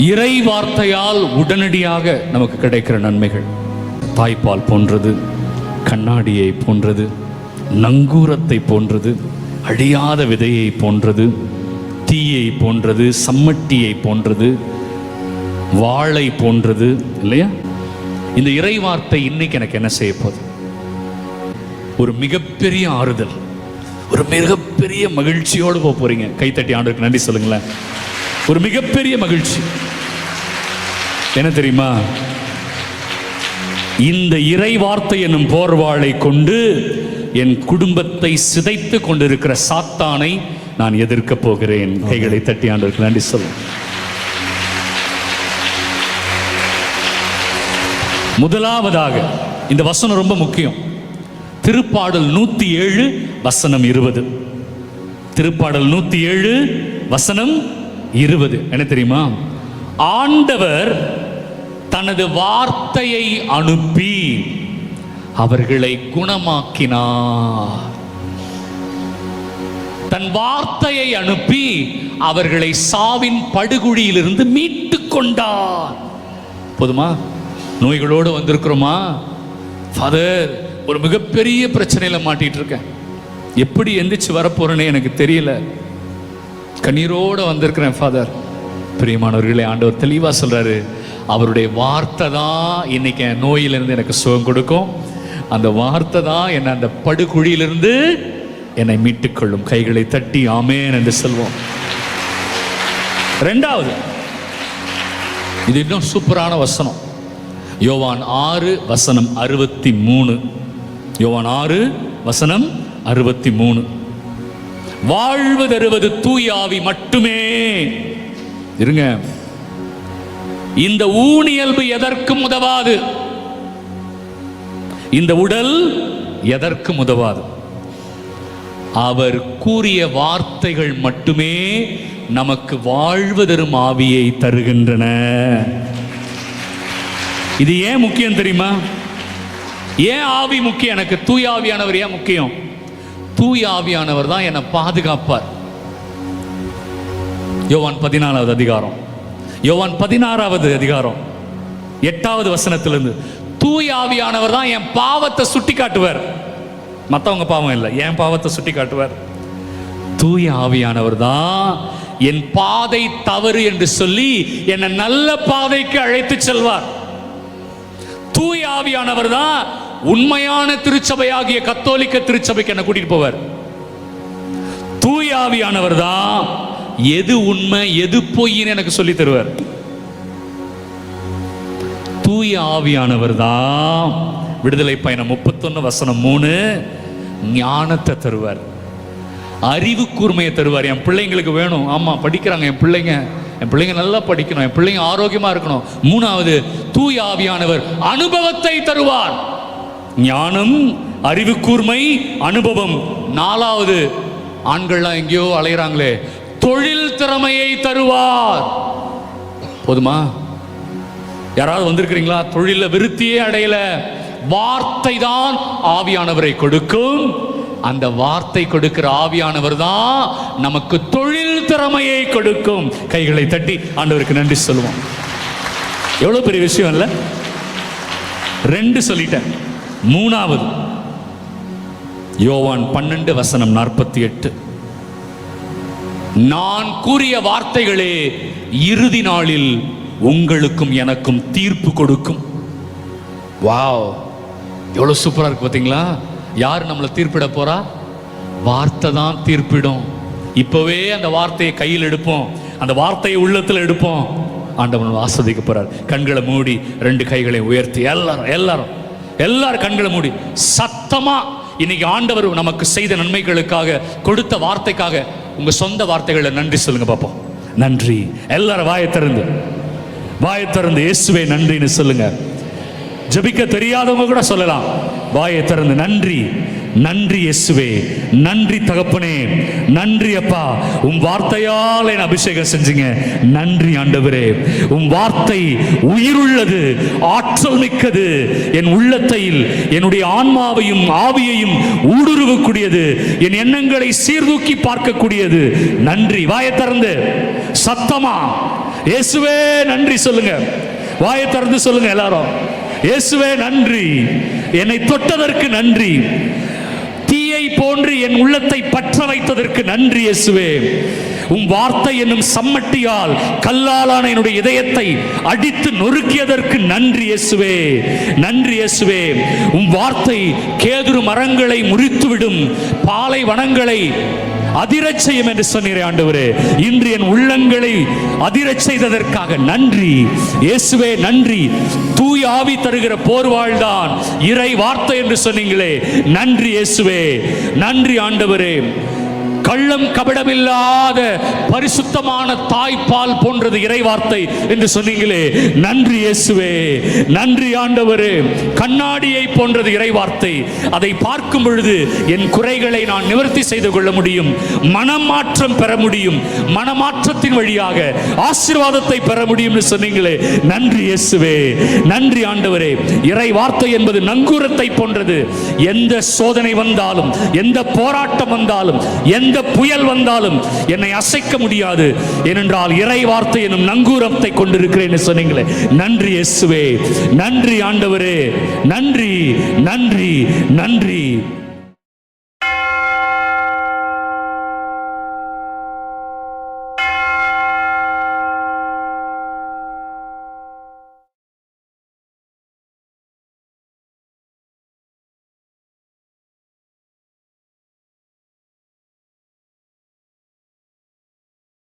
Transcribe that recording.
இறை வார்த்தையால் உடனடியாக நமக்கு கிடைக்கிற நன்மைகள் தாய்ப்பால் போன்றது, கண்ணாடியை போன்றது, நங்கூரத்தை போன்றது, அழியாத விதையை போன்றது, தீயை போன்றது, சம்மட்டியை போன்றது, வாளை போன்றது இல்லையா? இந்த இறை வார்த்தை இன்னைக்கு எனக்கு என்ன செய்ய போகுது? ஒரு மிகப்பெரிய ஆறுதல், ஒரு மிகப்பெரிய மகிழ்ச்சியோடு போக போறீங்க. கைத்தட்டி ஆண்டவருக்கு நன்றி சொல்லுங்களேன். ஒரு மிகப்பெரிய மகிழ்ச்சி என்ன தெரியுமா? இந்த இறை வார்த்தை என்னும் போர்வாளை கொண்டு என் குடும்பத்தை சிதைத்து கொண்டிருக்கிற சாத்தானை நான் எதிர்க்க போகிறேன். கைகளை தட்டி ஆண்டவருக்கு நன்றி சொல்லுங்க. முதலாவதாக இந்த வசனம் ரொம்ப முக்கியம். திருப்பாடல் 107 வசனம் 20. திருப்பாடல் 107 வசனம் 20 என்ன தெரியுமா? ஆண்டவர் தனது வார்த்தையை அனுப்பி அவர்களை குணமாக்கினார். தன் வார்த்தையை அனுப்பி அவர்களை சாவின் படுகுழியிலிருந்து மீட்டு கொண்டார். போதுமா? நோய்களோடு வந்திருக்கிறோமா? ஃபாதர், ஒரு மிகப்பெரிய பிரச்சனையில மாட்டிட்டு இருக்கேன், எப்படி எந்திரிச்சு வரப்போறேன்னு எனக்கு தெரியல, கண்ணீரோடு வந்திருக்கிறேன் ஃபாதர். பிரியமானவர்களே, ஆண்டவர் தெளிவா சொல்றாரு, அவருடைய வார்த்தை தான் இன்னைக்கு என் நோயிலிருந்து எனக்கு சுகம் கொடுக்கும். அந்த வார்த்தை தான் என்னை அந்த படுகுழியிலிருந்து என்னை மீட்டுக்கொள்ளும். கைகளை தட்டி ஆமென் என்று சொல்வோம். இரண்டாவது, இது இன்னும் சூப்பரான வசனம். யோவான் 6 வசனம் 63. யோவான் 6 வசனம் 63. வாழ்வு தருவது தூய ஆவி மட்டுமே. இருங்க, இந்த ஊனியல்பு எதற்கும் உதவாது, இந்த உடல் எதற்கும் உதவாது. அவர் கூறிய வார்த்தைகள் மட்டுமே நமக்கு வாழ்வு தரும் ஆவியை தருகின்றன. இது ஏன் முக்கியம் தெரியுமா? ஏன் ஆவி முக்கியம்? எனக்கு தூய ஆவியானவர் ஏன் முக்கியம்? தூய ஆவியானவர் தான் என்னை பாதுகாப்பார். யோவான் 14வது அதிகாரம், யோவான் 16வது அதிகாரம் 8வது வசனத்திலிருந்து, தூய ஆவியானவர் தான் என் பாவத்தை சுட்டி காட்டுவார். மற்றவங்க பாவம் இல்லை, என் பாவத்தை சுட்டி காட்டுவார். தூய ஆவியானவர் தான் என் பாதை தவறு என்று சொல்லி என்னை நல்ல பாதைக்கு அழைத்து செல்வார். தூய ஆவியானவர் தான் உண்மையான திருச்சபையாகிய கத்தோலிக்க திருச்சபைக்கு என்ன கூட்டிட்டு போவார். தூய ஆவியானவர் தான் எது உண்மை எது பொய்ன்னு எனக்கு சொல்லி தருவார். தூய ஆவியானவர் தான் விடுதலை பயணம் 31 வசனம் 3 ஞானத்தை தருவார், அறிவு கூர்மையை தருவார். என் பிள்ளைங்களுக்கு வேணும், ஆமா படிக்கிறாங்க என் பிள்ளைங்க நல்லா படிக்கணும், என் பிள்ளைங்க ஆரோக்கியமா இருக்கணும். 3வது, தூய ஆவியானவர் அனுபவத்தை தருவார். ஞானம், அறிவு கூர்மை, அனுபவம். 4வது, ஆண்கள்லாம் எங்கேயோ அலைகிறாங்களே, தொழில் திறமையை தருவார். போதுமா? யாராவது வந்திருக்கிறீங்களா? தொழில விருத்தியே அடையல, வார்த்தை தான் ஆவியானவரை கொடுக்கும். அந்த வார்த்தை கொடுக்கிற ஆவியானவர் தான் நமக்கு தொழில் திறமையை கொடுக்கும். கைகளை தட்டி ஆண்டவருக்கு நன்றி சொல்லுவோம். எவ்வளவு பெரிய விஷயம் இல்ல? 2 சொல்லிட்டேன். 3வது, யோவான் 12 வசனம் 48. நான் கூறிய வார்த்தைகளே இறுதி நாளில் உங்களுக்கும் எனக்கும் தீர்ப்பு கொடுக்கும். வாவ், எவ்வளவு சூப்பரா இருக்கு பாத்தீங்களா? யார் நம்மளை தீர்ப்பிட போறா? வார்த்தை தான் தீர்ப்பிடும். இப்பவே அந்த வார்த்தையை கையில் எடுப்போம், அந்த வார்த்தையை உள்ளத்தில் எடுப்போம். ஆண்டவன் ஆஸ்வதிக்க போறார். கண்களை மூடி 2 கைகளை உயர்த்தி எல்லாரும் கண்களை மூடி சத்தமா இன்னைக்கு ஆண்டவர் நமக்கு செய்த நன்மைகளுக்காக, கொடுத்த வார்த்தைக்காக உங்க சொந்த வார்த்தைகளை நன்றி சொல்லுங்க பார்ப்போம். நன்றி. எல்லாரும் வாயை திறந்து இயேசுவே நன்றின்னு சொல்லுங்க. ஜெபிக்க தெரியாதவங்க கூட சொல்லலாம். வாயை திறந்து நன்றி, நன்றி இயேசுவே, நன்றி தகப்பனே, நன்றி அப்பா, உம் வார்த்தையால் என் அபிஷேகம் செஞ்சீங்க. நன்றி ஆண்டவரே, உம் வார்த்தை உயிருள்ளது, ஆற்றல் மிக்கது, என் உள்ளத்தில் என்னுடைய ஆன்மாவையும் ஆவியையும் ஊடுருவக்கூடியது, என் எண்ணங்களை சீர்தூக்கி பார்க்கக்கூடியது. நன்றி. வாயை திறந்து சத்தமா இயேசுவே நன்றி சொல்லுங்க, வாயை திறந்து சொல்லுங்க எல்லாரும். இயேசுவே நன்றி, என்னை தொட்டதற்கு நன்றி, தீயை போன்று என் உள்ளத்தை பற்ற வைத்ததற்கு நன்றி இயேசுவே. உம் வார்த்தை என்னும் சம்மட்டியால் கல்லாலான என்னுடைய இதயத்தை அடித்து நொறுக்கியதற்கு நன்றி இயேசுவே, நன்றி இயேசுவே. உம் வார்த்தை கேதுரு மரங்களை முறித்துவிடும், பாலை வனங்களை அதிரச் செய்யும் என்று சொன்னீரே ஆண்டவரே. இன்று என் உள்ளங்களை அதிரச் செய்ததற்காக நன்றி இயேசுவே, நன்றி. தூய ஆவி தருகிற போர்வாள்தான் இறை வார்த்தை என்று சொன்னீங்களே, நன்றி இயேசுவே, நன்றி ஆண்டவரே. கள்ளம் கபடமில்லாத பரிசுத்தமான தாய்ப்பால் போன்றது இறை வார்த்தை என்று சொன்னீங்களே, நன்றி இயேசுவே, நன்றி ஆண்டவரே. கண்ணாடியை போன்றது இறை வார்த்தை, அதை பார்க்கும் பொழுது என் குறைகளை நான் நிவர்த்தி செய்து கொள்ள முடியும், மனமாற்றம் பெற முடியும், மனமாற்றத்தின் வழியாக ஆசீர்வாதத்தை பெற முடியும் என்று சொன்னீங்களே, நன்றி இயேசுவே, நன்றி ஆண்டவரே. இறை வார்த்தை என்பது நங்கூரத்தை போன்றது. எந்த சோதனை வந்தாலும், எந்த போராட்டம் வந்தாலும், எந்த புயல் வந்தாலும் என்னை அசைக்க முடியாது, ஏனென்றால் இறை வார்த்தை எனும் நங்கூரத்தை கொண்டிருக்கிறேன் சொன்னீங்களே, நன்றி இயேசுவே, நன்றி ஆண்டவரே, நன்றி நன்றி நன்றி.